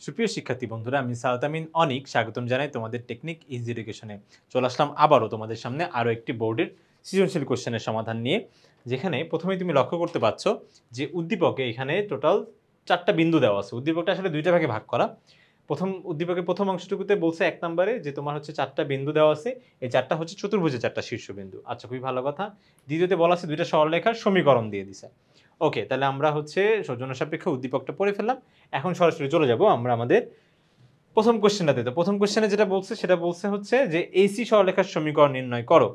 সুপ্রিয় শিক্ষার্থী বন্ধুরা, আমি সাউথ আমিন অনিক স্বাগতম জানাই তোমাদের টেকনিক ইজি এডুকেশনে। চলে আসলাম আবারও তোমাদের সামনে আরও একটি বোর্ডের সৃজনশীল কোশ্চেনের সমাধান নিয়ে, যেখানে প্রথমেই তুমি লক্ষ্য করতে পারছ যে উদ্দীপকে এখানে টোটাল 4টা বিন্দু দেওয়া আছে। উদ্দীপকটা আসলে 2টা ভাগে ভাগ করা। উদ্দীপকের প্রথম অংশটুকুতে বলছে 1 নম্বরে যে তোমার হচ্ছে 4টা বিন্দু দেওয়া আছে, এই 4টা হচ্ছে চতুর্ভুজের 4টা শীর্ষবিন্দু। আচ্ছা, খুবই ভালো কথা। দ্বিতীয়তে বলা আছে 2টা সরলরেখার সমীকরণ দিয়ে দিছে। ওকে, তাহলে আমরা হচ্ছে সৌজন্য সাপেক্ষে উদ্দীপকটা পড়ে ফেললাম। এখন সরাসরি চলে যাব আমরা আমাদের প্রথম কোশ্চেনটাতে। তো প্রথম কোশ্চেনে যেটা বলছে সেটা বলছে হচ্ছে যে এসি সরলরেখার সমীকরণ নির্ণয় করো।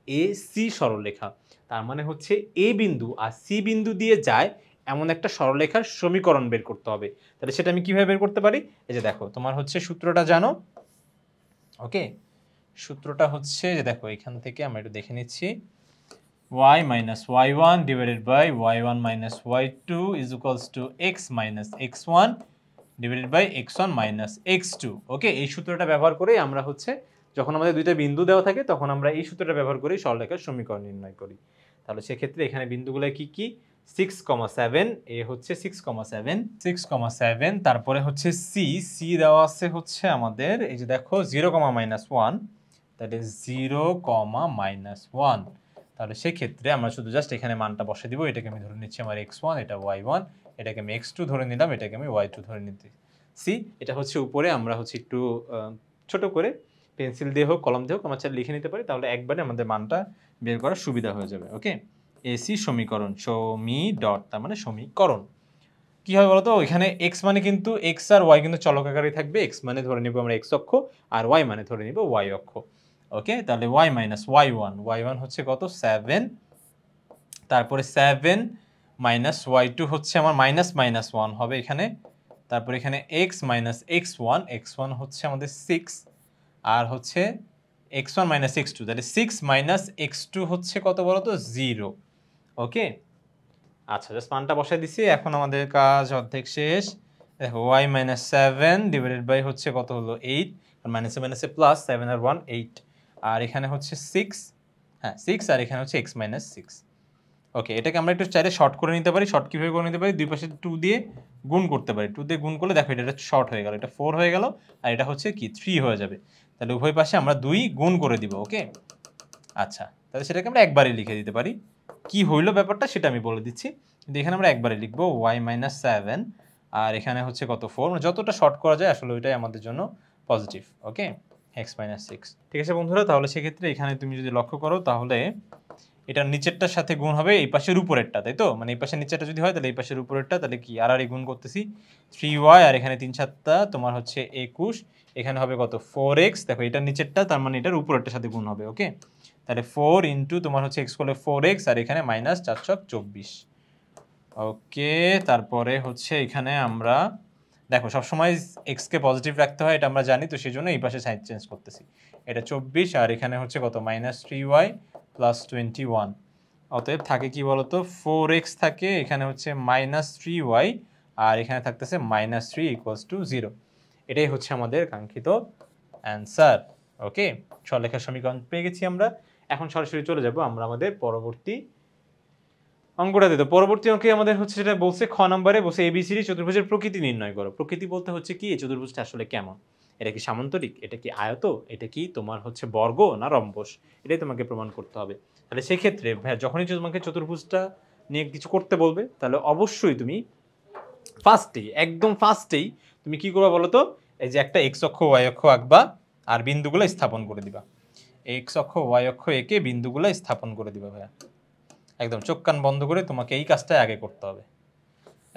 এসি সরলরেখা তার মানে হচ্ছে এ বিন্দু আর সি বিন্দু দিয়ে যায় এমন একটা সরলরেখার সমীকরণ বের করতে হবে। তাহলে সেটা আমি কিভাবে বের করতে পারি? এই যে দেখো, তোমার হচ্ছে সূত্রটা জানো। ওকে, সূত্রটা হচ্ছে যে দেখো, এখান থেকে আমরা একটু দেখে নিচ্ছি। y minus y1 divided by y1 minus y2 is equals to x minus x1 divided by x1 minus x2। ওকে, এই সূত্রটা ব্যবহার করে আমরা হচ্ছে যখন আমাদের দুইটা বিন্দু দেওয়া থাকে তখন আমরা এই সূত্রটা ব্যবহার করে সরলরেখার সমীকরণ নির্ণয় করি। তাহলে সেক্ষেত্রে এখানে বিন্দুগুলো কি কি? 6,7, এ হচ্ছে 6,7, তারপরে হচ্ছে সি দেওয়া আছে হচ্ছে আমাদের এই যে দেখো 0,-1, দ্যাট ইজ 0,-1। তাহলে সেক্ষেত্রে আমরা শুধু জাস্ট এখানে মানটা বসে দিব। এটাকে আমি ধরে নিচ্ছি আমার x1, এটা y1, এটাকে আমি x2 ধরে নিলাম, এটাকে আমি y2 ধরে নিচ্ছি। এটা হচ্ছে উপরে আমরা হচ্ছে একটু ছোট করে পেন্সিল দিয়ে হোক কলম দিয়ে হোক আমরা চাইলে লিখে নিতে পারি, তাহলে একবারে আমাদের মানটা বের করার সুবিধা হয়ে যাবে। ওকে, এসি সমীকরণ, ডট তার মানে সমীকরণ। কি হবে বলতো, এখানে x মানে কিন্তু x আর y কিন্তু চলক আকারে থাকবে। x মানে ধরে নিব আমরা x অক্ষ, আর y মানে ধরে নিব y অক্ষ। ওকে, তাহলে y মাইনাস y1 হচ্ছে কত? 7। তারপরে 7 মাইনাস y2 হচ্ছে আমার -1 হবে এখানে। তারপরে এখানে x মাইনাস x1 হচ্ছে আমাদের 6, আর হচ্ছে x1 মাইনাস x2, তাহলে 6 মাইনাস x2 হচ্ছে কত বলতো? 0। ওকে, আচ্ছা, জাস্ট মানটা বসাই দিছি। এখন আমাদের কাজ অর্ধেক শেষ। দেখো y মাইনাস 7 ডিভাইডেড বাই হচ্ছে কত হলো? 8, আর মাইনাসে মাইনাসে প্লাস, 7 আর 1 8, আর এখানে হচ্ছে 6, হ্যাঁ 6, আর এখানে হচ্ছে x মাইনাস 6। ওকে, এটাকে আমরা একটু চাইলে শর্ট করে নিতে পারি। শর্ট কিভাবে করে নিতে পারি? দুই পাশে 2 দিয়ে গুণ করতে পারি। 2 দিয়ে গুণ করলে দেখো এটা শর্ট হয়ে গেল, এটা 4 হয়ে গেল, আর এটা হচ্ছে কি 3 হয়ে যাবে। তাহলে উভয় পাশে আমরা 2 গুণ করে দিব। ওকে, আচ্ছা, তাহলে সেটাকে আমরা একবারই লিখে দিতে পারি। কি হইলো ব্যাপারটা সেটা আমি বলে দিচ্ছি, কিন্তু এখানে আমরা একবারে লিখবো y মাইনাস 7, আর এখানে হচ্ছে কত 4, যতটা শর্ট করা যায় আসলে ওইটাই আমাদের জন্য পজিটিভ। ওকে, x মাইনাস 6। ঠিক আছে বন্ধুরা, তাহলে সেক্ষেত্রে এখানে তুমি যদি লক্ষ্য করো তাহলে এটার নিচেরটার সাথে গুণ হবে এই পাশের উপরেরটা, তাই তো? মানে এই পাশের নিচেরটা যদি হয় তাহলে এই পাশের উপরেরটা, তাহলে কি আর গুণ করতেছি 3y, আর এখানে 3 7 তোমার হচ্ছে 21, এখানে হবে কত 4x। দেখো এটার নিচেরটা, তার মানে এটার উপরেরটার সাথে গুণ হবে। ওকে, তাহলে 4 ইন্টু তোমার হচ্ছে x করলে 4x, আর এখানে মাইনাস 424। ওকে, তারপরে হচ্ছে এখানে আমরা দেখো সবসময় x কে পজিটিভ রাখতে হয়, এটা আমরা জানি, তো সেই জন্য এই পাশে সাইন চেঞ্জ করতেছি। এটা 24, আর এখানে হচ্ছে কত -3y প্লাস 21। অতএব থাকে কি বলতো, 4x থাকে, এখানে হচ্ছে -3y, আর এখানে থাকতেছে -3 = 0। এটাই হচ্ছে আমাদের কাঙ্ক্ষিত অ্যান্সার। ওকে, সরলরেখার সমীকরণ পেয়ে গেছি আমরা। এখন সরাসরি চলে যাব আমরা আমাদের পরবর্তী অঙ্কটাতে। তো পরবর্তী অঙ্কে আমাদের হচ্ছে যেটা বলছে খ নম্বরে বলছে এবিসিডি চতুর্ভুজের প্রকৃতি নির্ণয় করো। প্রকৃতি বলতে হচ্ছে কি, এই চতুর্ভুজটা আসলে কেমন? এটা কি সামান্তরিক, এটা কি আয়ত, এটা কি তোমার হচ্ছে বর্গ না রম্বস? এটাই তোমাকে প্রমাণ করতে হবে। তাহলে সেক্ষেত্রে যখনই তোমাকে চতুর্ভুজটা নিয়ে কিছু করতে বলবে, তাহলে অবশ্যই তুমি একদম ফার্স্টেই তুমি কি করবা বলো তো? এই যে একটা এক্স অক্ষ ওয়াই অক্ষ আঁকবা, আর বিন্দুগুলো স্থাপন করে দিবা। এক্স অক্ষ ওয়াই অক্ষ এঁকে বিন্দুগুলো স্থাপন করে দিবা ভাইয়া। একদম চোখ কান বন্ধ করে তোমাকে এই কাজটাই আগে করতে হবে।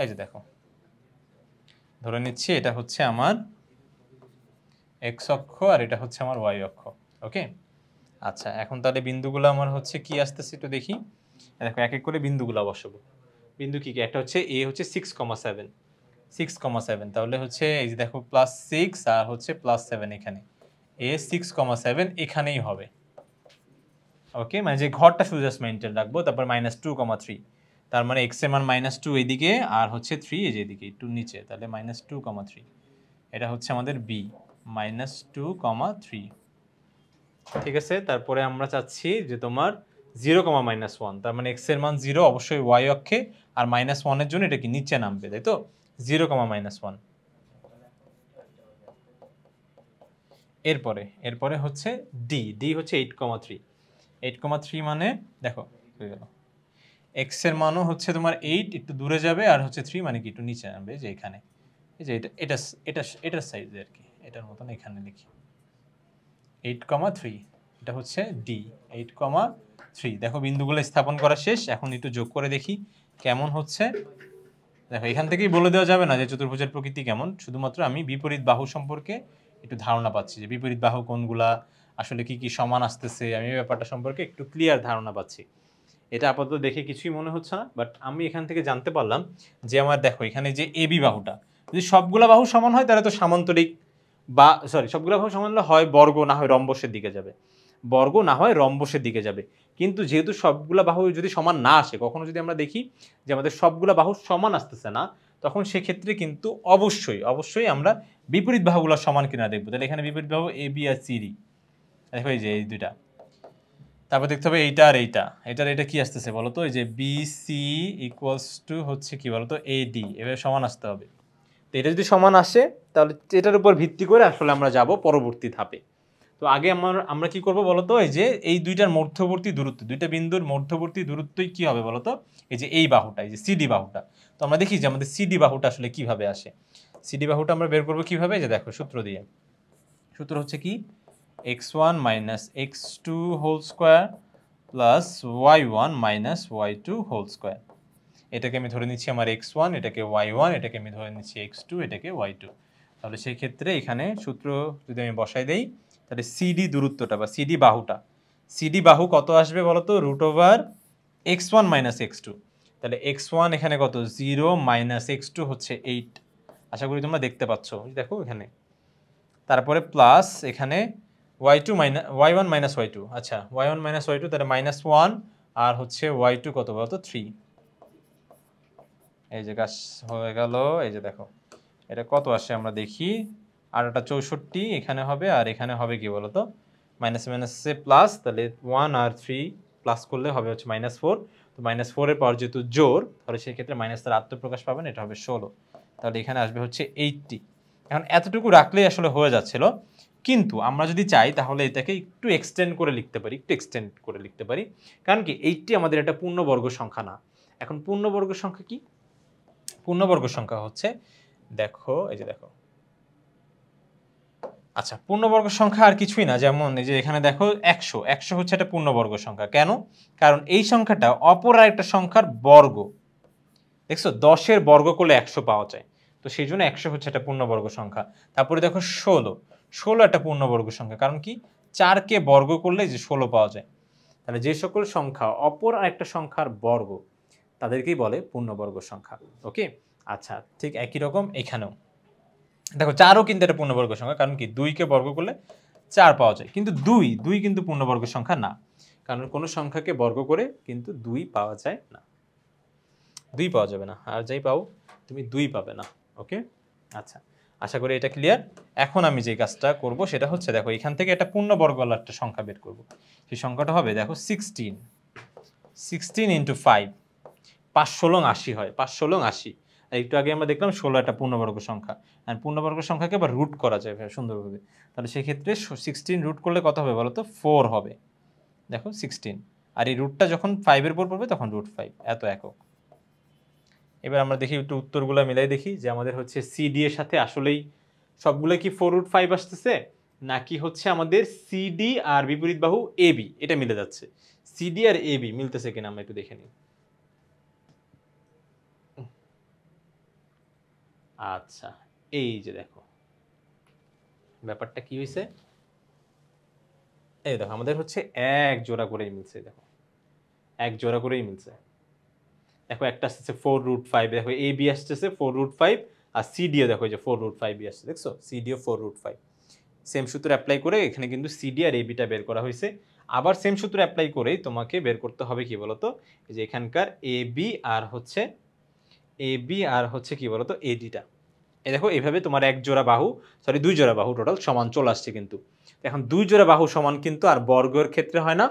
এই যে দেখো, ধরে নিচ্ছি এটা হচ্ছে আমার এক্স অক্ষ, আর এটা হচ্ছে আমার ওয়াই অক্ষ। ওকে, আচ্ছা, এখন তাহলে বিন্দুগুলো আমার হচ্ছে কি আসতেছে একটু দেখি। দেখো এক এক করে বিন্দুগুলো বসাবো। বিন্দু কি কি? একটা হচ্ছে এ হচ্ছে 6,7, তাহলে হচ্ছে এই যে দেখো +6, আর হচ্ছে +7, এখানে এ 6,7 এখানেই হবে। ওকে, মানে যে ঘরটা শুধু জাস্ট মেইনটেইন রাখবো। তারপর -2,3, তার মানে x এর মান -2 এইদিকে, আর হচ্ছে 3 এই যে এদিকে একটু নিচে, তাহলে -2,3। এটা হচ্ছে আমাদের b -2,3। ঠিক আছে, তারপরে আমরা চাচ্ছি যে তোমার 0,-1, তার মানে x এর মান 0 অবশ্যই y অক্ষে, আর -1 এর জন্য এটা কি নিচে নামবে, তাই তো? 0,-1। এরপরে হচ্ছে ডি হচ্ছে 8,3। 8,3 মানে দেখো হয়ে গেল, এক্স এর মানও হচ্ছে তোমার 8, একটু দূরে যাবে, আর হচ্ছে 3 মানে কি একটু নিচে নামবে, যে এখানে, এই যে এটার সাইজে আর কি, এটার মতন এখানে লিখি 8,3। এটা হচ্ছে ডি 8,3। দেখো বিন্দুগুলো স্থাপন করা শেষ, এখন একটু যোগ করে দেখি কেমন হচ্ছে। দেখো এখান থেকেই বলে দেওয়া যাবে না যে চতুর্ভুজের প্রকৃতি কেমন, শুধুমাত্র আমি বিপরীত বাহু সম্পর্কে একটু ধারণা পাচ্ছি, যে বিপরীত বাহু কোনগুলা, আসলে কি কি সমান আসতেছে, আমি এই ব্যাপারটা সম্পর্কে একটু ক্লিয়ার ধারণা পাচ্ছি। এটা আপাতত দেখে কিছুই মনে হচ্ছে না, বাট আমি এখান থেকে জানতে পারলাম যে আমার দেখো এখানে যে এবি বাহুটা, যদি সবগুলা বাহু সমান হয় তাহলে তো সামান্তরিক, বা সরি সবগুলা বাহু সমান হলে হয় বর্গ না হয় রম্বসের দিকে যাবে, বর্গ না হয় রম্বসের দিকে যাবে। কিন্তু যেহেতু সবগুলা বাহু যদি সমান না আসে, কখনো যদি আমরা দেখি যে আমাদের সবগুলা বাহু সমান আসতেছে না, তখন সেক্ষেত্রে কিন্তু অবশ্যই আমরা বিপরীত বাহুগুলো সমান কিনা দেখবো। তাহলে এখানে বিপরীত বাহু A B R C D, দেখো এই যে এই দুইটা, তারপর দেখতে হবে এইটা আর এটা কি আসতেছে বলো তো, এই যে বি সি ইকুয়ালস টু হচ্ছে কি বলো তো এ ডি, এভাবে সমান আসতে হবে। তো এটা যদি সমান আসে তাহলে এটার উপর ভিত্তি করে আসলে আমরা যাব পরবর্তী ধাপে। তো আগে আমরা কি করব বলো তো, এই যে এই দুইটার মধ্যবর্তী দূরত্ব, দুইটা বিন্দুর মধ্যবর্তী দূরত্বই কি হবে বলো তো, এই যে এই বাহুটা, এই যে সিডি বাহুটা। তো আমরা দেখি যে আমাদের সিডি বাহুটা আসলে কিভাবে আসে। সিডি বাহুটা আমরা বের করব কিভাবে, যে দেখো সূত্র দিয়ে, সূত্র হচ্ছে কি x1 minus x2 whole square plus y1 minus y2 whole square. এটাকে আমি ধরে নিচ্ছি আমার x1, এটাকে y1, এটাকে আমি ধরে নিচ্ছি x2, এটাকে y2। তাহলে সেই ক্ষেত্রে এখানে সূত্র যদি আমি বসাই দেই, তাহলে সিডি দূরত্বটা বা সিডি বাহুটা, সিডি বাহু কত আসবে বলো তো, root over x1 minus x2। তাহলে x1 এখানে কত, 0 মাইনাস x2 হচ্ছে 8। আশা করি তোমরা দেখতে পাচ্ছ, দেখো এখানে। তারপরে প্লাস এখানে y2 minus y1 minus y2, আচ্ছা y1 মাইনাস y2, তাহলে -1, আর হচ্ছে y2 কত বলতো 3। এই যে কাজ হয়ে গেল। এই যে দেখো এটা কত আসে আমরা দেখি, আর এটা 64 এখানে হবে, আর এখানে হবে কি বলতো মাইনাস মাইনাসে প্লাস, তাহলে 1 আর 3 প্লাস করলে হবে হচ্ছে -4। তো -4 এর পর যেহেতু জোর, তাহলে সেই ক্ষেত্রে মাইনাস তার আত্মপ্রকাশ পাবেন, এটা হবে 16। তাহলে এখানে আসবে হচ্ছে 80। এখন এতটুকু রাখলেই আসলে হয়ে যাচ্ছিল, কিন্তু আমরা যদি চাই তাহলে এটাকে একটু এক্সটেন্ড করে লিখতে পারি, কারণ কি 80 আমাদের একটা পূর্ণবর্গ সংখ্যা না। এখন পূর্ণবর্গ সংখ্যা কি, পূর্ণবর্গ সংখ্যা হচ্ছে, দেখো এই যে দেখো, আচ্ছা পূর্ণবর্গ সংখ্যা আর কিছুই না, যেমন এই যে এখানে দেখো 100 হচ্ছে একটা পূর্ণবর্গ সংখ্যা। কেন? কারণ এই সংখ্যাটা অপর আরেকটা সংখ্যার বর্গ। দেখছো 10-এর বর্গ করলে 100 পাওয়া যায়, তো সেই জন্য 100 হচ্ছে একটা পূর্ণবর্গ সংখ্যা। তারপরে দেখো 16 একটা পূর্ণবর্গ সংখ্যা, কারণ কি 4-কে বর্গ করলে যে 16 পাওয়া যায়। তাহলে যে সকল সংখ্যা অপর আরেকটা সংখ্যার বর্গ, তাদেরকেই বলে পূর্ণবর্গ সংখ্যা। ওকে, আচ্ছা ঠিক একই রকম এখানেও দেখো 4ও কিন্তু একটা পূর্ণবর্গ সংখ্যা, কারণ কি 2-কে বর্গ করলে 4 পাওয়া যায়, কিন্তু 2 কিন্তু পূর্ণবর্গ সংখ্যা না, কারণ কোনো সংখ্যাকে বর্গ করে কিন্তু 2 পাওয়া যায় না, 2 পাওয়া যাবে না, আর যাই পাও তুমি 2 পাবে না। ওকে, আচ্ছা আশা করি এটা ক্লিয়ার। এখন আমি যে কাজটা করব সেটা হচ্ছে, দেখো এখান থেকে একটা পূর্ণবর্গওয়ালা একটা সংখ্যা বের করব। সেই সংখ্যাটা হবে দেখো 16 ইন্টু 5, 5 80 হয়, 5 80। আর একটু আগে আমরা দেখলাম 16 একটা পূর্ণবর্গ সংখ্যা, আর পূর্ণবর্গ সংখ্যাকে আবার রুট করা যায় ভাই সুন্দরভাবে। তাহলে সেক্ষেত্রে 16 রুট করলে কত হবে বলো তো, 4 হবে। দেখো 16, আর এই রুটটা যখন 5-এর উপর পড়বে তখন √5, এত একক। এবার আমরা দেখি একটু উত্তরগুলো মিলাই দেখি, যে আমাদের হচ্ছে সিডি এর সাথে আসলেই সবগুলো কি 4√5 আসতেছে, নাকি হচ্ছে আমাদের সিডি আর বিপরীত বাহু এবি এটা মিলে যাচ্ছে। সিডি আর এবি মিলতেছে কিনা আমরা একটু দেখে নিই। আচ্ছা এই যে দেখো ব্যাপারটা কি হয়েছে, এই দেখো আমাদের হচ্ছে এক জোড়া করেই মিলছে, দেখো এক জোড়া করেই মিলছে। দেখো একটা আসতেছে 4√5, দেখো এ বি আসতেছে 4√5, আর সিডিও দেখো এই যে 4√5 আসছে, দেখছো সিডিও 4√5। সেম সূত্র অ্যাপ্লাই করে এখানে কিন্তু সিডি আর এবিটা বের করা হয়েছে। আবার সেম সূত্র অ্যাপ্লাই করেই তোমাকে বের করতে হবে কি বলতো, এই যে এখানকার এবি আর হচ্ছে কি বলতো এডিটা। এই দেখো এইভাবে তোমার এক জোড়া বাহু, সরি 2 জোড়া বাহু টোটাল সমান চলে আসছে। কিন্তু এখন 2 জোড়া বাহু সমান কিন্তু আর বর্গের ক্ষেত্রে হয় না,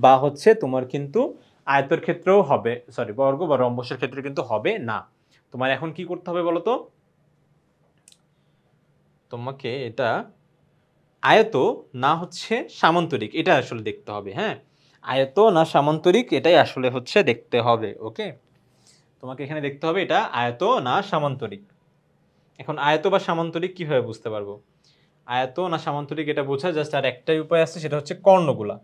বা হচ্ছে তোমার কিন্তু আয়তের ক্ষেত্রেও হবে, সরি বর্গ বা রম্বসের ক্ষেত্রে কিন্তু হবে না। তোমার এখন কি করতে হবে বলো তো, তোমাকে এটা আয়ত না হচ্ছে সামান্তরিক, এটা আসলে দেখতে হবে। হ্যাঁ, আয়ত না সামান্তরিক এটাই আসলে হচ্ছে দেখতে হবে। ওকে, তোমাকে এখানে দেখতে হবে এটা আয়ত না সামান্তরিক। এখন আয়ত বা সামান্তরিক কিভাবে বুঝতে পারবো? আয়ত না সামান্তরিক এটা বোঝা জাস্ট আর একটাই উপায় আছে, সেটা হচ্ছে কর্ণগুলা।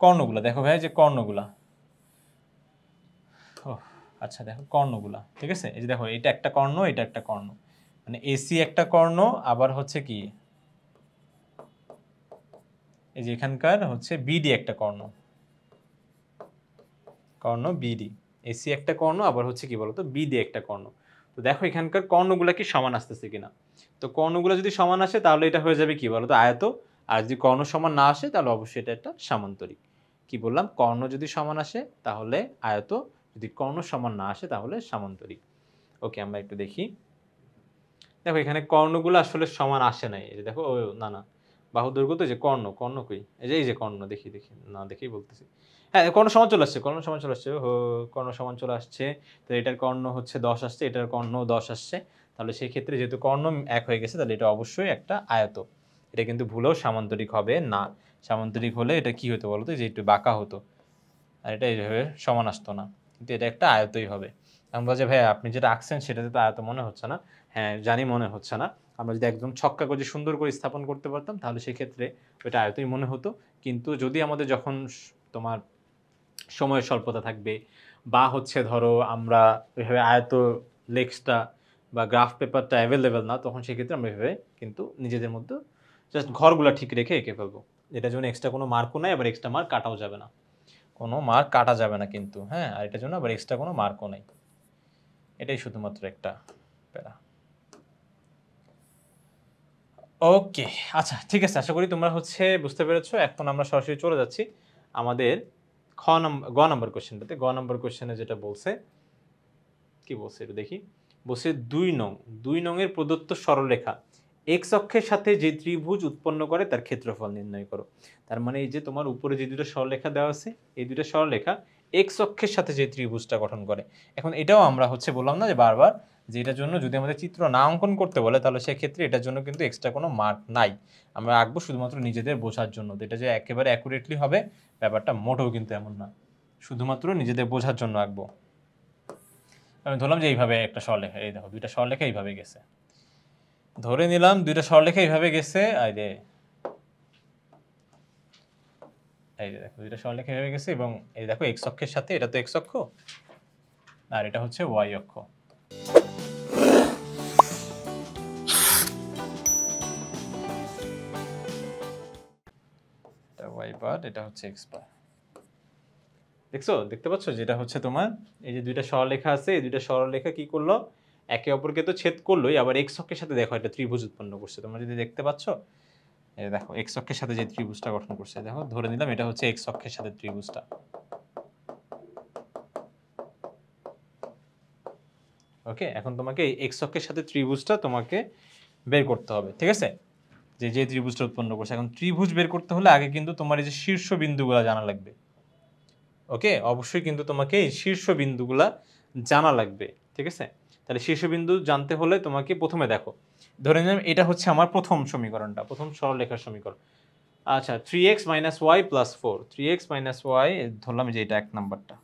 কর্ণগুলা দেখো ভাই, যে কর্ণগুলা, আচ্ছা দেখো কর্ণগুলা, ঠিক আছে? এই যে দেখো এটা একটা কর্ণ, এটা একটা কর্ণ, মানে এসি একটা কর্ণ, আবার হচ্ছে কি এই যে এখানকার হচ্ছে বিডি একটা কর্ণ, কর্ণ বিডি। এসি একটা কর্ণ, আবার হচ্ছে কি বলতো বিডি একটা কর্ণ। তো দেখো এখানকার কর্ণগুলা কি সমান আসতেছে কিনা। তো কর্ণগুলো যদি সমান আসে তাহলে এটা হয়ে যাবে কি বলতো আয়ত, আর যদি কর্ণ সমান না আসে তাহলে অবশ্যই এটা একটা সামান্তরিক। কি বললাম? কর্ণ যদি সমান আসে তাহলে আয়ত, যদি কর্ণ সমান না আসে তাহলে সামান্তরিক। ওকে, আমরা একটু দেখি। দেখো এখানে কর্ণগুলো আসলে সমান আসে নাই। এই যে দেখো, ও না না, বাহু দৈর্ঘ্য তো, যে কর্ণ, কর্ণ কই? এই যে কর্ণ, দেখি দেখি, না দেখেই বলতেছি। হ্যাঁ, কর্ণ সমান চলে আসছে, কর্ণ সমান চলে আসছে। কর্ণ সমান চলে আসছে। তো এটার কর্ণ হচ্ছে 10 আসছে, এটার কর্ণ 10 আসছে। তাহলে সেই ক্ষেত্রে যেহেতু কর্ণ এক হয়ে গেছে, তাহলে এটা অবশ্যই একটা আয়ত। এটা কিন্তু ভুলেও সামান্তরিক হবে না। সামান্তরিক হলে এটা কি হতো বলতো, যে একটু বাঁকা হতো, আর এটা এইভাবে সমান আসতো না। কিন্তু এটা একটা আয়তই হবে। আমরা যে ভাই আপনি যেটা আঁকছেন সেটাতে তো আয়ত মনে হচ্ছে না। হ্যাঁ জানি মনে হচ্ছে না। আমরা যদি একদম ছক্কা করে সুন্দর করে স্থাপন করতে পারতাম তাহলে সেক্ষেত্রে ওইটা আয়তই মনে হতো। কিন্তু যদি আমাদের যখন তোমার সময়ের স্বল্পতা থাকবে, বা হচ্ছে ধরো আমরা ওইভাবে আয়ত লেক্সটা বা গ্রাফ পেপারটা অ্যাভেলেবেল না, তখন সেক্ষেত্রে আমরা এভাবে কিন্তু নিজেদের মধ্যে জাস্ট ঘরগুলা ঠিক রেখে এঁকে ফেলবো। এটার জন্য এক্সট্রা কোনো মার্কও নাই, আবার এক্সট্রা মার্ক কাটাও যাবে না। কোনো মার্ক কাটা যাবে না কিন্তু, হ্যাঁ, আর এটার জন্য আবার এক্সট্রা কোনো মার্কও নাই। এটাই শুধুমাত্র একটা প্যারা। ওকে, আচ্ছা ঠিক আছে, আশা করি তোমরা হচ্ছে বুঝতে পেরেছো। এখন আমরা সরাসরি চলে যাচ্ছি আমাদের গ নাম্বার কোশ্চেনটাতে। গ নাম্বার কোশ্চেনে যেটা বলছে, কি বলছে এটা দেখি। বলছে 2 নং এর প্রদত্ত সরলরেখা এক্স অক্ষের সাথে যে ত্রিভুজ উৎপন্ন করে তার ক্ষেত্রফল নির্ণয় করো। তার মানে এই যে তোমার উপরে যে দুটো সরলরেখা দেওয়া আছে, এই দুটো সরলরেখা এক্স অক্ষের সাথে যে ত্রিভুজটা গঠন করে। এখন এটাও আমরা হচ্ছে বললাম না যে বারবার, যে এটার জন্য যদি আমাদের চিত্র না অঙ্কন করতে বলে তাহলে সেক্ষেত্রে এটার জন্য কিন্তু এক্সট্রা কোনো মার্ক নাই। আমরা আঁকবো শুধুমাত্র নিজেদের বোঝার জন্য। তো এটা যে একেবারে অ্যাকুরেটলি হবে ব্যাপারটা মোটেও কিন্তু এমন না, শুধুমাত্র নিজেদের বোঝার জন্য আঁকবো। আমি ধরলাম যে এইভাবে একটা সরলরেখা, এই দেখো দুইটা সরলরেখা এইভাবে গেছে, ধরে নিলাম দুইটা সরলরেখা এইভাবে গেছে। এই যে দেখো দুইটা সরলরেখা এইভাবে গেছে, এবং এই দেখো এক্স অক্ষের সাথে, এটা তো এক্স অক্ষ আর এটা হচ্ছে ওয়াই অক্ষ। এটা ওয়াই পার্ট, এটা হচ্ছে এক্স পার্ট। দেখছো, দেখতে পাচ্ছ যেটা হচ্ছে তোমার এই যে দুইটা সরলরেখা আছে, এই দুইটা সরলরেখা কি করলো, একে অপরকে তো ছেদ করলোই, আবার এক্স অক্ষের সাথে দেখো একটা ত্রিভুজ উৎপন্ন করছে। তোমরা যদি দেখতে পাচ্ছ, এই দেখো এক্স অক্ষের সাথে যে ত্রিভুজটা গঠন করছে, দেখো ধরে নিলাম এটা হচ্ছে এক্স অক্ষের সাথে ত্রিভুজটা। ওকে, এখন তোমাকে এই এক্স অক্ষের সাথে ত্রিভুজটা তোমাকে বের করতে হবে, ঠিক আছে? যে যে ত্রিভুজটা উৎপন্ন করছে, এখন ত্রিভুজ বের করতে হলে আগে কিন্তু তোমার এই যে শীর্ষ বিন্দুগুলা জানা লাগবে। ওকে, অবশ্যই কিন্তু তোমাকে এই শীর্ষ বিন্দুগুলা জানা লাগবে, ঠিক আছে? তাহলে শীর্ষবিন্দু জানতে হলে তোমাকে প্রথমে দেখো, ধরে নিলাম এটা হচ্ছে আমার প্রথম সমীকরণটা, প্রথম সরলরেখার সমীকরণ। আচ্ছা, 3x - y + 4, 3x - y ধরলাম যে এটা 1 নাম্বারটা,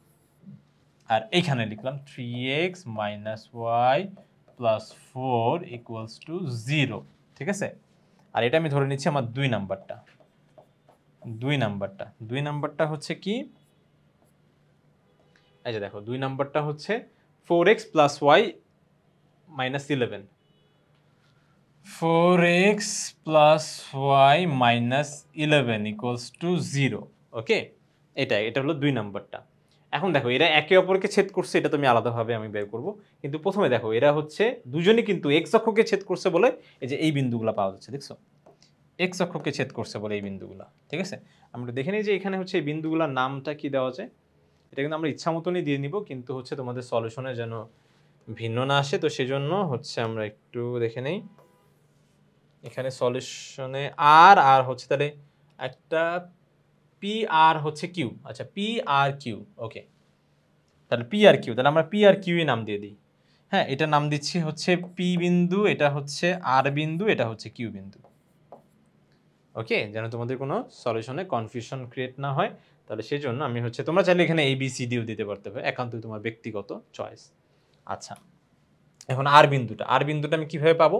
আর এইখানে লিখলাম 3x - y + 4 = 0, ঠিক আছে? আর এটা আমি ধরে নিচ্ছি আমার 2 নাম্বারটা। 2 নাম্বারটা হচ্ছে কি, এই যে দেখো 2 নাম্বারটা হচ্ছে 4x + y - 11, 4x + y - 11 = 0। ওকে, এটা হলো 2 নাম্বারটা। এখন দেখো এরা একে অপরকে ছেদ করছে, এটা তুমি আলাদাভাবে আমি বের করব। কিন্তু প্রথমে দেখো এরা হচ্ছে দুজনই কিন্তু এক্স অক্ষকে ছেদ করছে বলে এই যে এই বিন্দুগুলা পাওয়া যাচ্ছে, দেখছো? এক্স অক্ষকে ছেদ করছে বলে এই বিন্দুগুলা, ঠিক আছে? আমরা দেখে নিই যে এখানে হচ্ছে এই বিন্দুগুলার নামটা কি দেওয়া যায়। এটা কিন্তু আমরা ইচ্ছা মতনই দিয়ে নিব, কিন্তু হচ্ছে তোমাদের সলিউশনে যেন ভিন্ন না আসে, তো সেজন্য হচ্ছে আমরা একটু দেখে নেই। এখানে সলিউশনে আর আর হচ্ছে তাহলে একটা পি আর হচ্ছে কিউ। আচ্ছা, পি আর কিউ, ওকে, তাহলে পি আর কিউ, তাহলে আমরা পি আর কিউ নাম দিয়ে দিই। হ্যাঁ, এটা নাম দিচ্ছি হচ্ছে পি বিন্দু, এটা হচ্ছে আর বিন্দু, এটা হচ্ছে কিউ বিন্দু। ওকে, যেন তোমাদের কোনো সলিউশনে কনফিউশন ক্রিয়েট না হয়। তাহলে সেই জন্য আমি হচ্ছে, তোমরা চাইলে এখানে ABCDও দিতে পারতে হবে, একান্তই তোমার ব্যক্তিগত চয়েস। আচ্ছা, এখন আর বিন্দুটা আমি কিভাবে পাবো?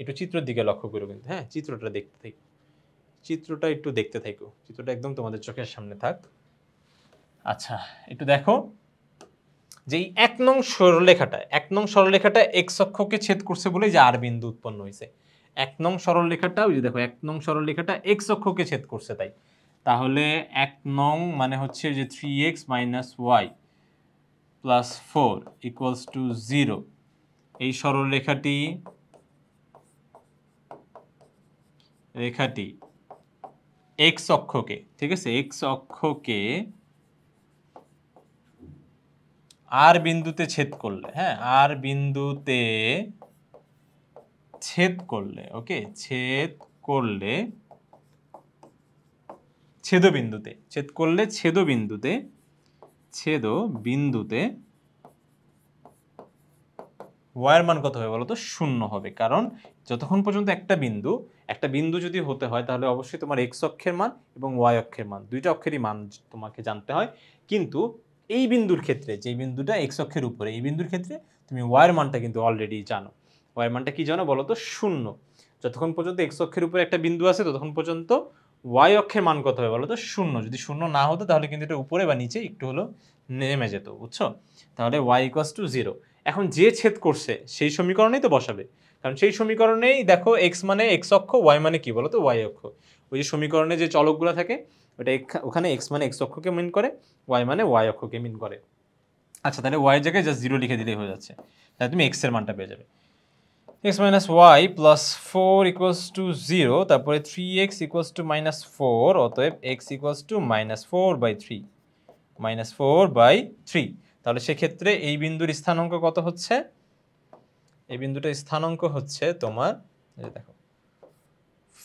একটু চিত্রের দিকে লক্ষ্য করো কিন্তু, হ্যাঁ, চিত্রটা দেখতে থাকো, চিত্রটা একটু দেখতে থাকো, চিত্রটা একদম তোমাদের চোখের সামনে থাক। আচ্ছা, একটু দেখো যে এই 1 নং সরলরেখাটা x অক্ষকে ছেদ করছে বলে যে আর বিন্দু উৎপন্ন হয়েছে। 1 নং সরলরেখাটা, ওই যে দেখো 1 নং সরলরেখাটা x অক্ষকে ছেদ করছে, তাহলে 1 নং মানে হচ্ছে যে 3x - y + 4 = 0। এই সরলরেখাটি x অক্ষকে, ঠিক আছে, x অক্ষকে আর বিন্দুতে ছেদ করলে, হ্যাঁ, আর বিন্দুতে ছেদ করলে, ওকে, ছেদবিন্দুতে y এর মান কত হবে বলো তো? 0 হবে। কারণ যতক্ষণ পর্যন্ত একটা বিন্দু যদি হতে হয় তাহলে অবশ্যই তোমার x অক্ষের মান এবং y অক্ষের মান, দুইটা অক্ষেরই মান তোমাকে জানতে হয়। কিন্তু এই বিন্দুর ক্ষেত্রে, যে বিন্দুটা x অক্ষের উপরে, এই বিন্দুর ক্ষেত্রে তুমি y এর মানটা কিন্তু অলরেডি জানো। y এর মানটা কি জানো বলো তো? 0। যতক্ষণ পর্যন্ত x অক্ষের উপরে একটা বিন্দু আছে ততক্ষণ পর্যন্ত y অক্ষের মান কত হবে বলো তো? 0। যদি 0 না হতো তাহলে কিন্তু এটা উপরে বা নিচে একটু হলেও নেমে যেত, বুঝছো? তাহলে y = 0। এখন যে ছেদ করছে সেই সমীকরণেই তো বসাবে, কারণ সেই সমীকরণেই দেখো x মানে x অক্ষ, y মানে কি বলো তো? y অক্ষ। ওই যে সমীকরণে যে চলকগুলো থাকে ওটা ওখানে x মানে x অক্ষকে মিন করে, y মানে y অক্ষকে মিন করে। আচ্ছা, তাহলে y এর জায়গায় জাস্ট 0 লিখে দিলেই হয়ে যাচ্ছে, তাহলে তুমি x এর মানটা পেয়ে যাবে। x - y + 4 = 0, তারপরে 3x = -4, অতএব x = -4/3, -4/3। তাহলে সেক্ষেত্রে এই বিন্দুর স্থানাঙ্ক কত হচ্ছে? এই বিন্দুটার স্থানাঙ্ক হচ্ছে তোমার, এই যে দেখো,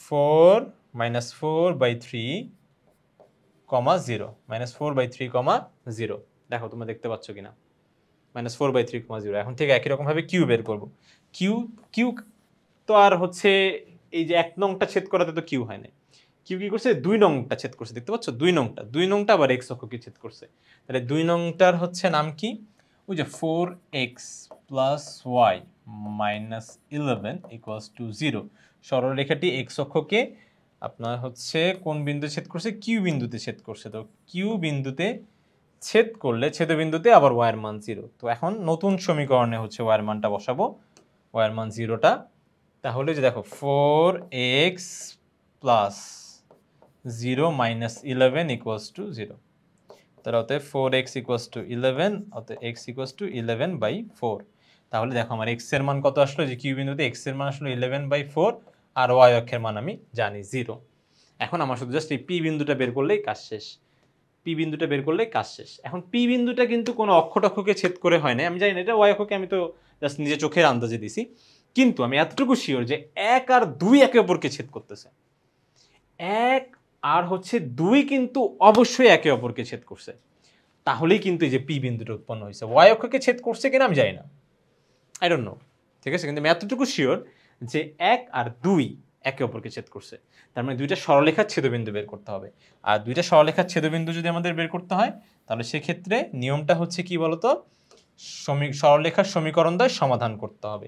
4 -4/3, 0, -4/3, 0। দেখো তোমরা দেখতে পাচ্ছ কিনা? -4/3, 0। এখন ঠিক একই রকম ভাবে কিউ বের করব। কিউ তো আর হচ্ছে এই যে 1 নংটা ছেদ করাতে তো কিউ হয় না। কিউ কি করছে? 2 নংটা ছেদ করছে, দেখতে পাচ্ছ? 2 নংটা আবার x অক্ষকে ছেদ করছে। তাহলে 2 নংটার হচ্ছে নাম কি? ওই যে 4x + y - 11 = 0। সরলরেখাটি x অক্ষকে আপনার হচ্ছে কোন বিন্দু ছেদ করছে? কিউ বিন্দুতে ছেদ করছে। তো কিউ বিন্দুতে ছেদ করলে ছেদবিন্দুতে আবার y এর মান 0। তো এখন নতুন সমীকরণে হচ্ছে y এর মানটা বসাবো, y এর মান 0টা। তাহলে যে দেখো 4x + 0 - 11 = 0। তাহলে অতএব 4x = 11, অতএব x = 11/4। তাহলে দেখো আমার x এর মান কত আসলো? যে কিউ বিন্দুতে x এর মান আসলো 11/4, আর y অক্ষের মান আমি জানি 0। এখন আমার শুধু জাস্ট এই p বিন্দুটা বের করলেই কাজ শেষ। এখন p বিন্দুটা কিন্তু কোনো অক্ষ-টক্ষকে ছেদ করে হয় না। আমি জানি না এটা y অক্ষকে, আমি তো জাস্ট নিজে চোখের আন্দাজে দিছি। কিন্তু আমি এতটুকু শিওর যে 1 আর 2 একে অপরকে ছেদ করতেছে। 1 আর হচ্ছে 2 কিন্তু অবশ্যই একে অপরকে ছেদ করছে। তাহলেই কিন্তু এই যে পি বিন্দুটা উৎপন্ন হয়েছে। y অক্ষকে ছেদ করছে কিনা আমি জানি না, আই ডোন্ট নো, ঠিক আছে? কিন্তু আমি এতটুকু শিওর যে 1 আর 2 একে অপরকে ছেদ করছে। তার মানে দুইটা সরলরেখার ছেদবিন্দু বের করতে হবে। আর দুইটা সরলরেখার ছেদবিন্দু যদি আমাদের বের করতে হয় তাহলে সেক্ষেত্রে নিয়মটা হচ্ছে কি বলতো? সরলরেখার সমীকরণদ্বয় সমাধান করতে হবে।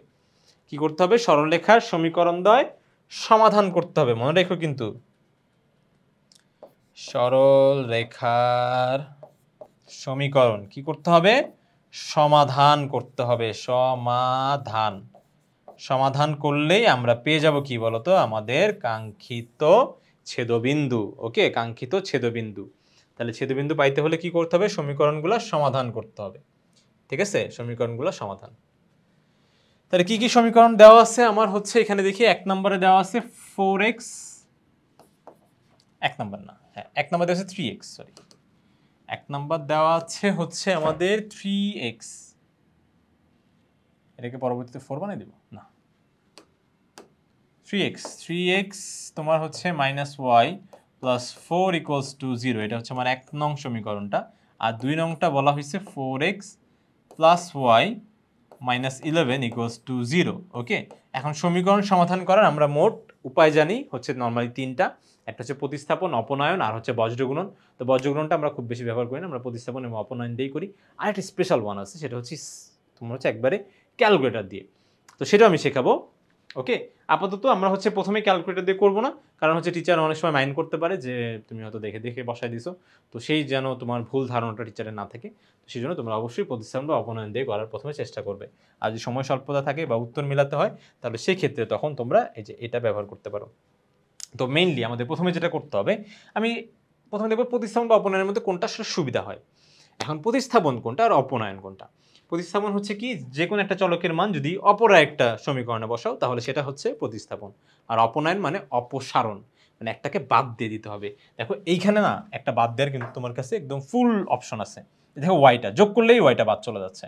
কি করতে হবে? সরলরেখার সমীকরণদ্বয় সমাধান করতে হবে। মনে রেখো কিন্তু, সরলরেখার সমীকরণ কি করতে হবে? সমাধান করতে হবে। সমাধান করলেই আমরা পেয়ে যাব কি বলতো? আমাদের কাঙ্ক্ষিত ছেদবিন্দু। ওকে, কাঙ্ক্ষিত ছেদবিন্দু। তাহলে ছেদবিন্দু পাইতে হলে কি করতে হবে? সমীকরণগুলো সমাধান করতে হবে, ঠিক আছে? সমীকরণগুলো সমাধান। তাহলে কি কি সমীকরণ দেওয়া আছে আমার? হচ্ছে এখানে দেখি 1 নম্বরে দেওয়া আছে 4x, 1 নম্বর না, হ্যাঁ 1 নম্বর দেওয়া আছে 3x, সরি 1 নম্বর দেওয়া আছে হচ্ছে আমাদের 3x। এটাকে পরবর্তীতে 4 বানিয়ে দেব না, 3x তোমার হচ্ছে -y + 4 = 0। এটা হচ্ছে আমার 1 নং সমীকরণটা। আর 2 নংটা বলা হয়েছে 4x + y - 11 = 0। ওকে, এখন সমীকরণ সমাধান করার আমরা মোট উপায় জানি হচ্ছে নর্মালি তিনটা, একটা হচ্ছে প্রতিস্থাপন, অপনয়ন আর হচ্ছে বজ্রগুণন। তো বজ্রগুণনটা আমরা খুব বেশি ব্যবহার করি না, আমরা প্রতিস্থাপন এবং অপনয়ন দিয়েই করি। আর একটা স্পেশাল ওয়ান আছে, সেটা হচ্ছে তোমার হচ্ছে একবারে ক্যালকুলেটর দিয়ে, তো সেটাও আমি শেখাবো। ওকে, আপাতত আমরা হচ্ছে প্রথমে ক্যালকুলেটর দিয়ে করবো না, কারণ হচ্ছে টিচার অনেক সময় মাইন্ড করতে পারে যে তুমি হয়তো দেখে দেখে বসাই দিছো, তো সেই যেন তোমার ভুল ধারণাটা টিচারের না থাকে, তো সেই জন্য তোমরা অবশ্যই প্রতিস্থাপন বা অপনয়ন দিয়ে করার প্রথমে চেষ্টা করবে। আর যদি সময় স্বল্পতা থাকে বা উত্তর মেলাতে হয়, তাহলে সেই ক্ষেত্রে তখন তোমরা এই যে এটা ব্যবহার করতে পারো। তো মেইনলি আমাদের প্রথমে যেটা করতে হবে, আমি প্রথমে দেখবো প্রতিস্থাপন বা অপনয়নের মধ্যে কোনটা সুবিধা হয়। এখন প্রতিস্থাপন কোনটা আর অপনয়ন কোনটা। প্রতিস্থাপন হচ্ছে কি, যে কোনো একটা চলকের মান যদি অপর একটা সমীকরণে বসাও তাহলে সেটা হচ্ছে প্রতিস্থাপন। আর অপনয়ন মানে অপসারণ, মানে একটাকে বাদ দিয়ে দিতে হবে। দেখো এইখানে না একটা বাদ দেওয়ার কিন্তু তোমার কাছে একদম ফুল অপশন আছে। দেখো ওয়াইটা যোগ করলেই ওয়াইটা বাদ চলে যাচ্ছে,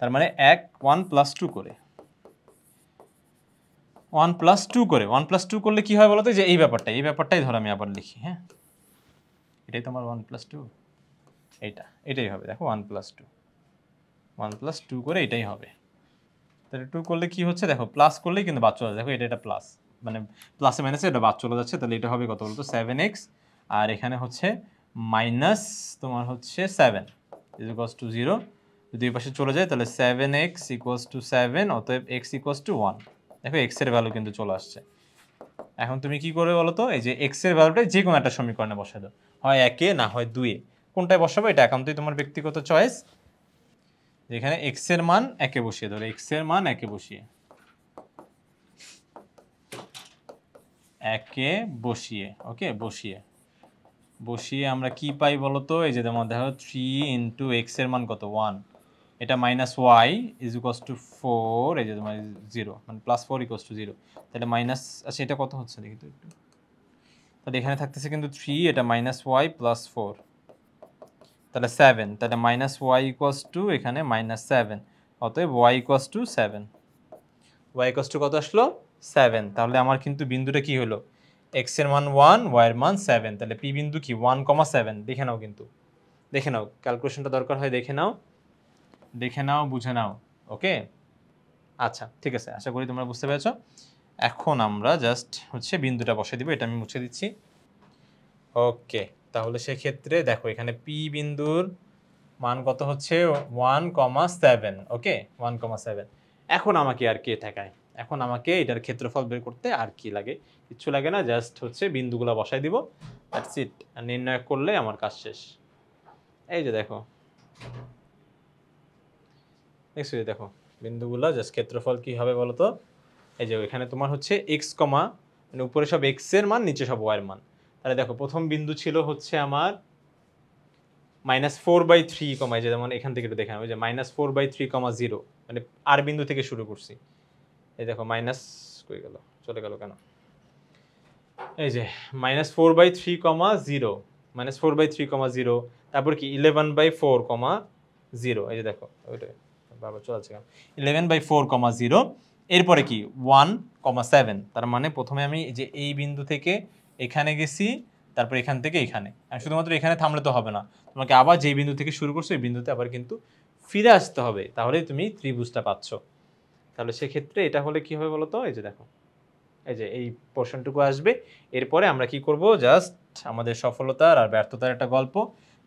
তার মানে 1 + 2 করে 1 + 2 করলে কি হয় বলতো, যে এই ব্যাপারটাই ধর আমি আবার লিখি। হ্যাঁ, এটাই তোমার 1 + 2, এটাই হবে। দেখো 1 + 2 করে এটাই হবে। তাহলে 2 করলে কি হচ্ছে, দেখো প্লাস করলেই কিন্তু বাদ চলে যাচ্ছে। দেখো এটা প্লাস, মানে প্লাসে মাইনাসে এটা বাদ চলে যাচ্ছে, তাহলে এটা হবে কত বলতো 7x, আর এখানে হচ্ছে মাইনাস তোমার হচ্ছে 7 = 0। যদি এই পাশে চলে যায় তাহলে 7x = 7, অতএব x = 1। দেখো x এর ভ্যালু কিন্তু চলে আসছে। এখন তুমি কি করবে বলো তো, এই যে x এর ভ্যালুটা যে কোনো একটা সমীকরণে বসাই দাও, হয় 1-এ না হয় 2-এ, কোনটায় বসাবো এটা একান্তই তোমার ব্যক্তিগত চয়েস। যেখানে x এর মান 1-এ বসিয়ে ধরো, x এর মান 1-এ বসিয়ে ওকে বসিয়ে আমরা কি পাই বলো তো, এই যে তোমার দেখো 3 × x এর মান কত 1, এটা -y = 4, এই যে তোমার 0, মানে +4 = 0, তাহলে মাইনাস, আচ্ছা এটা কত হচ্ছে দেখি তো একটু, তাহলে এখানে থাকতেছে কিন্তু 3, এটা -y + 4, তাহলে 7, তাহলে -y = এখানে -7, অতএব y = 7। y = কত আসলো 7, তাহলে আমার কিন্তু বিন্দুটা কি হলো, x এর মান 1, y এর মান 7, তাহলে p বিন্দু কি 1,7। দেখে নাও, কিন্তু দেখে নাও, ক্যালকুলেশনটা দরকার হয়, দেখে নাও বুঝে নাও। ওকে, আচ্ছা ঠিক আছে, আশা করি তোমরা বুঝতে পেরেছো। এখন আমরা জাস্ট হচ্ছে বিন্দুটা বসে দিব, এটা আমি মুছে দিচ্ছি। ওকে, তাহলে সেক্ষেত্রে দেখো এখানে p বিন্দুর মান কত হচ্ছে 1,7। ওকে 1,7। এখন আমাকে আর কে ঠেকায়, এখন আমাকে এটার ক্ষেত্রফল বের করতে আর কি লাগে, কিচ্ছু লাগে না, জাস্ট হচ্ছে বিন্দুগুলো বসাই দিব, দ্যাটস ইট। আর নির্ণয় করলে আমার কাজ শেষ। এই যে দেখো, দেখো বিন্দুগুলো, জাস্ট ক্ষেত্রফল কি হবে বলো তো, এই যে এখানে তোমার হচ্ছে এক্স কমা, মানে উপরে সব এক্স এর মান, নিচে সব ওয়াই এর মান। তাহলে দেখো প্রথম বিন্দু ছিল হচ্ছে আমার -4/3, এই যে যেমন এখান থেকে একটু দেখে নাও, যে -4/3, 0, মানে আর বিন্দু থেকে শুরু করছি। এই দেখো মাইনাস কই গেল, চলে গেল কেন, এই যে -4/3, 0, -4/3, 0, তারপর কি 11/4, 0, এই যে দেখো ওইটা বারবার চলে যাচ্ছে কেন, 11/4, 0, এরপরে কি 1,7, তার মানে প্রথমে আমি যে এই বিন্দু থেকে এখানে গেছি, তারপর এখান থেকে এখানে, আর শুধুমাত্র এখানে থামলে তো হবে না, তোমাকে আবার যেই বিন্দু থেকে শুরু করছো এই বিন্দুতে আবার কিন্তু ফিরে আসতে হবে, তাহলেই তুমি ত্রিভুজটা পাচ্ছ। তাহলে সেক্ষেত্রে এটা হলে কি হবে বলো তো, এই যে দেখো, এই যে এই পোর্শনটুকু আসবে। এরপরে আমরা কি করব, জাস্ট আমাদের সফলতার আর ব্যর্থতার একটা গল্প,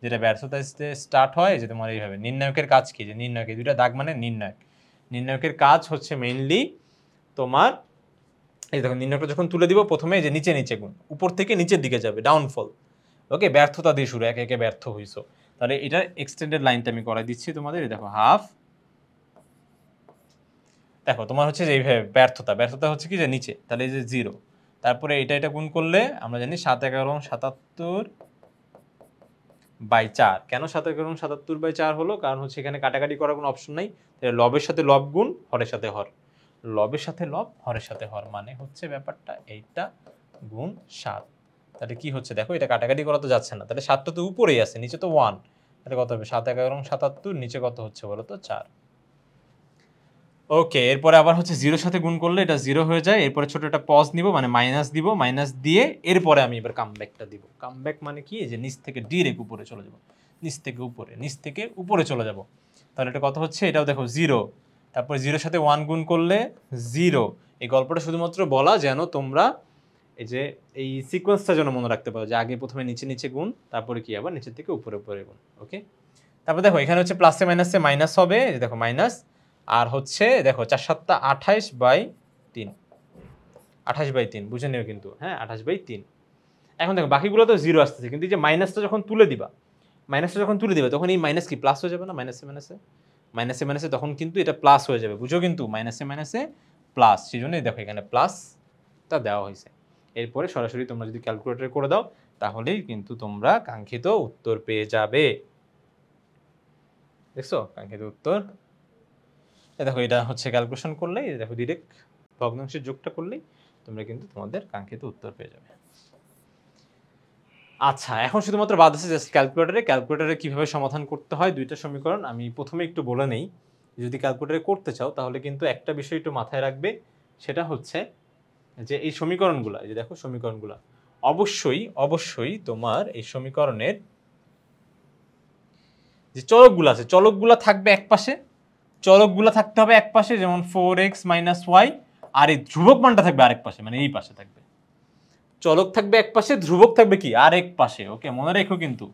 যেটা ব্যর্থতা স্টার্ট হয় যে তোমার এইভাবে। নির্ণায়কের কাজ কি, যে নির্ণায়ক, দুইটা দাগ মানে নির্ণায়কের কাজ হচ্ছে মেইনলি তোমার, এই দেখো নির্ণায়কটা যখন তুলে দিব প্রথমে যে নিচে নিচে গুণ, উপর থেকে নিচের দিকে যাবে, ডাউনফল। ওকে, ব্যর্থতা দিয়ে শুরু, একে একে ব্যর্থ হইছো, তাহলে এটার এক্সটেন্ডেড লাইনটা আমি করাই দিচ্ছি তোমাদের। দেখো হাফ, দেখো তোমার হচ্ছে যে এইভাবে ব্যর্থতা হচ্ছে কি, যে নিচে, তাহলে এই যে 0, তারপরে এটা গুণ করলে আমরা জানি 7/11 = 77/4। কেন 7/11 = 77/4 হলো, কারণ হচ্ছে এখানে কাটাকাটি করার কোনো অপশন নাই, লবের সাথে লব গুণ, হরের সাথে হর, লবের সাথে লব, হরের সাথে হর, মানে হচ্ছে ব্যাপারটা এইটা গুণ 7। তাহলে কি হচ্ছে দেখো, এটা কাটাকাটি করা তো যাচ্ছে না, তাহলে 7টা তো উপরেই আছে, নিচে তো 1, তাহলে কত হবে 7/11 = 77, নিচে কত হচ্ছে বলো তো 4। ওকে, এরপরে আবার হচ্ছে 0-র সাথে গুণ করলে এটা 0 হয়ে যায়, এরপরে ছোট একটা পজ নিব, মানে মাইনাস দিব, মাইনাস দিয়ে এরপরে আমি এবার কামব্যাকটা দিব। কামব্যাক মানে কি, যে নিচ থেকে ডিরেক্ট উপরে চলে যাব, নিচ থেকে উপরে চলে যাব। তাহলে এটা কত হচ্ছে, এটাও দেখো 0, তারপরে 0-র সাথে 1 গুণ করলে 0। এই গল্পটা শুধুমাত্র বলা যেন তোমরা এই যে এই সিকোয়েন্সটা যেন মনে রাখতে পারো যে আগে প্রথমে নিচে নিচে গুণ, তারপরে কি আবার নিচের থেকে উপরে উপরে গুণ। ওকে, তারপর দেখো এখানে হচ্ছে প্লাসে মাইনাসে মাইনাস হবে, এই যে দেখো মাইনাস, আর হচ্ছে দেখো 4 7 28/3, 28/3 বুঝে নিও কিন্তু, হ্যাঁ 28/3। এখন দেখো বাকিগুলো তো জিরো আসতেছে, কিন্তু এই যে মাইনাসটা যখন তুলে দিবা, তখন এই মাইনাস কি প্লাস হয়ে যাবে না, মাইনাসে মাইনাসে তখন কিন্তু এটা প্লাস হয়ে যাবে, বুঝো কিন্তু মাইনাসে মাইনাসে প্লাস, সেই জন্যই দেখো এখানে প্লাসটা দেওয়া হয়েছে। এরপরে সরাসরি তোমরা যদি ক্যালকুলেটরে করে দাও তাহলেই কিন্তু তোমরা কাঙ্ক্ষিত উত্তর পেয়ে যাবে। দেখছো কাঙ্ক্ষিত উত্তর, দেখো এটা হচ্ছে ক্যালকুলেশন করলেই দেখো ডিরেক্ট ভগ্নাংশের যোগটা করলেই তোমরা কিন্তু তোমাদের কাঙ্ক্ষিত উত্তর পেয়ে যাবে। আচ্ছা, এখন শুধুমাত্র বাদ আছে জাস্ট ক্যালকুলেটরে কিভাবে সমাধান করতে হয় দুইটা সমীকরণ আমি প্রথমে একটু বলে নেই। যদি ক্যালকুলেটরে করতে চাও তাহলে কিন্তু একটা বিষয় একটু মাথায় রাখবে, সেটা হচ্ছে যে এই সমীকরণগুলো, এই যে দেখো সমীকরণগুলো অবশ্যই তোমার এই সমীকরণের যে চলকগুলো আছে চলকগুলো থাকবে একপাশে, চলকগুলো থাকতে হবে একপাশে, যেমন 4x - y, আর এই ধ্রুবক মানটা থাকবে আরেক পাশে, মানে এই পাশে থাকবে। চলক থাকবে এক পাশে, ধ্রুবক থাকবে কি আরেক পাশে। ওকে, মনে রেখো কিন্তু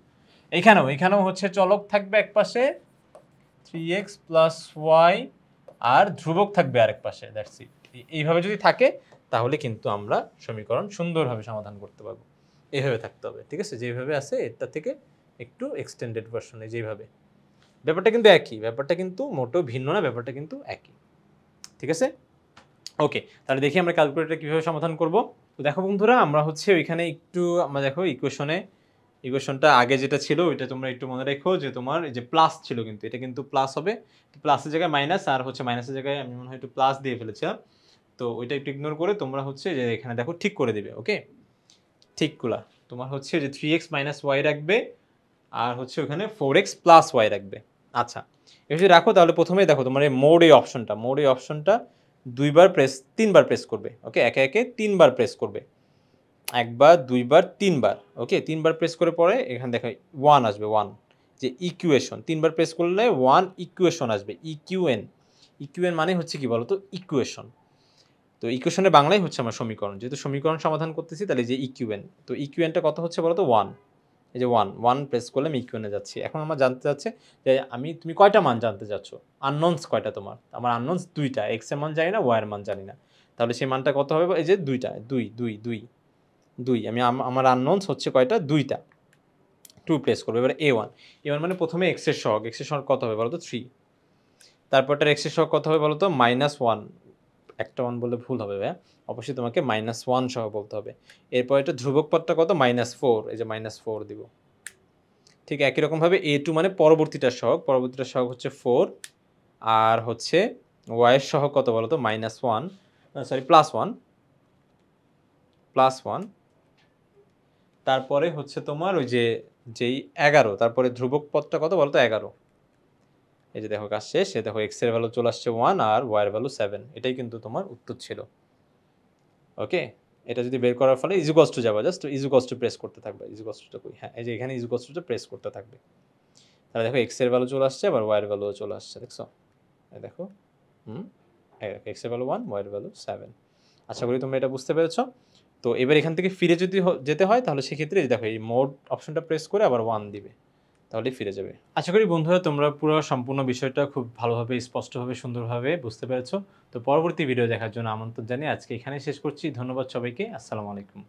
এখানেও হচ্ছে চলক থাকবে এক পাশে 3x + y, আর ধ্রুবক থাকবে আরেক পাশে, দ্যাটস ইট। এইভাবে যদি থাকে তাহলে কিন্তু আমরা সমীকরণ সুন্দরভাবে সমাধান করতে পারবো। এইভাবে থাকতে হবে, ঠিক আছে, যেভাবে আছে এর থেকে একটু এক্সটেন্ডেড ভার্সনে যেভাবে। ব্যাপারটা কিন্তু একই, ব্যাপারটা কিন্তু মোটেও ভিন্ন না, ব্যাপারটা কিন্তু একই, ঠিক আছে। ওকে, তাহলে দেখি আমরা ক্যালকুলেটরে কিভাবে সমাধান করব। তো দেখো বন্ধুরা, আমরা হচ্ছে ওইখানে একটু আমরা দেখো ইকুয়েশনটা আগে যেটা ছিল ওইটা তোমরা একটু মনে রেখো যে তোমার এই যে প্লাস ছিল, কিন্তু এটা কিন্তু প্লাস হবে, প্লাসের জায়গায় মাইনাস, আর হচ্ছে মাইনাসের জায়গায় আমি মনে হয় একটু প্লাস দিয়ে ফেলেছিলাম, তো ওইটা একটু ইগনোর করে তোমরা হচ্ছে যে এখানে দেখো ঠিক করে দিবে। ওকে, ঠিকগুলা তোমার হচ্ছে যে 3x - y রাখবে, আর হচ্ছে ওখানে 4x + y রাখবে। আচ্ছা, এটা যদি রাখো তাহলে প্রথমেই দেখো তোমার এই মোড এই অপশনটা তিনবার প্রেস করবে। ওকে, একে একে তিনবার প্রেস করবে, একবার, দুইবার, তিনবার। ওকে, তিনবার প্রেস করে পরে এখানে দেখো 1 আসবে, 1 যে ইকুয়েশন, তিনবার প্রেস করলে 1 ইকুয়েশন আসবে, ইকিউএন মানে হচ্ছে কি বলতো ইকুয়েশন। তো ইকুয়েশনের বাংলায় হচ্ছে আমার সমীকরণ, যেহেতু সমীকরণ সমাধান করতেছি তাহলে যে ইকিউএন, তো ইকিউএনটা কত হচ্ছে বলতো 1, এই যে 1 প্রেস করলে আমি ইকুয়েশনে যাচ্ছি। এখন আমার জানতে চাচ্ছে যে তুমি কয়টা মান জানতে চাচ্ছ, আননোনস কয়টা তোমার। আমার আননোনস দুইটা, এক্স এর মান জানি না, ওয়াই এর মান জানি না, তাহলে সেই মানটা কত হবে, এই যে দুইটা, দুই আমি আমার আননোনস হচ্ছে কয়টা, দুইটা, 2 প্রেস করবে। এবার a1 মানে প্রথমে এক্স এর সহগ কত হবে বলতো 3, তারপরটার এক্স এর সহগ কত হবে বলতো -1, একটা 1 বললে ভুল হবে ভাইয়া, অবশ্যই তোমাকে -1 সহ বলতে হবে। এরপর এটা ধ্রুবক পদটা কত, -4, এই যে -4 দিব। ঠিক একই রকমভাবে a2 মানে পরবর্তীটার সহগ হচ্ছে 4, আর হচ্ছে y এর সহগ কত বলতো -1, সরি +1, তারপরে হচ্ছে তোমার ওই যে যেই 11, তারপরে ধ্রুবক পদটা কত বলতো 11, এই যে দেখো কাজ শেষ, দেখো x এর ভ্যালু চলে আসছে 1 আর y এর ভ্যালু 7, এটাই কিন্তু তোমার উত্তর ছিল। ওকে, এটা যদি বের করার ফলে ইজুকস টু যাবা, জাস্ট ইজুকস টু প্রেস করতে থাকবে, ইজুকস টুটা কই, হ্যাঁ এই যে এখানে ইজুকস টুটা প্রেস করতে থাকবে, তাহলে দেখো x এর ভ্যালু চলে আসছে, আবার y এর ভ্যালু চলে আসছে, দেখছো, এই দেখো x এর ভ্যালু 1, y এর ভ্যালু 7। আশা করি তোমরা এটা বুঝতে পেরেছো। তো এবার এখান থেকে ফিরে যদি যেতে হয় তাহলে সেক্ষেত্রে দেখো এই মোড অপশনটা প্রেস করে আবার 1 দিবে, তাহলে ফিরে যাবে। আশা করি বন্ধুরা তোমরা পুরো সম্পূর্ণ বিষয়টা খুব ভালোভাবে, স্পষ্টভাবে, সুন্দরভাবে বুঝতে পেরেছো। তো পরবর্তী ভিডিও দেখার জন্য আমন্ত্রণ জানিয়ে আজকে এখানেই শেষ করছি। ধন্যবাদ সবাইকে, আসসালামু আলাইকুম।